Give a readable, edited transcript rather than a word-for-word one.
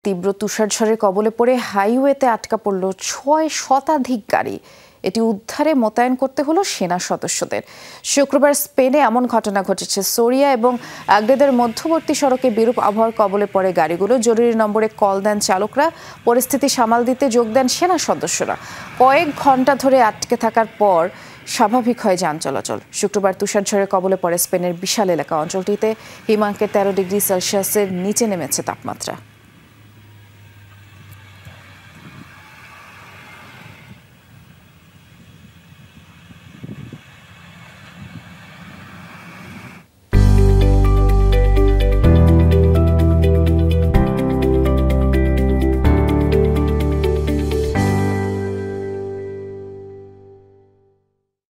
তীব্র তুষারঝড়ের কবলে পড়ে হাইওয়েতে আটকা পড়ল ৬ শতাধিক গাড়ি। এটি উদ্ধারে মোতায়েন করতে হলো সেনা সদস্যদের। শুক্রবার স্পেনে এমন ঘটনা ঘটেছে। সোরিয়া এবং আগ্রেদের মধ্যবর্তী সড়কে বিরূপ আবহাওয়ার কবলে পড়ে গাড়িগুলো। জরুরি নম্বরে কল দেন চালকরা। পরিস্থিতি সামাল দিতে যোগ দেন সেনা সদস্যরা। কয়েক ঘন্টা ধরে আটকে থাকার পর স্বাভাবিক হয় যান চলাচল। শুক্রবার তুষারঝড়ের কবলে পড়ে স্পেনের বিশাল এলাকা। অঞ্চলটিতে হিমাঙ্কের 13 ডিগ্রি সেলসিয়াসের নিচে নেমেছে তাপমাত্রা।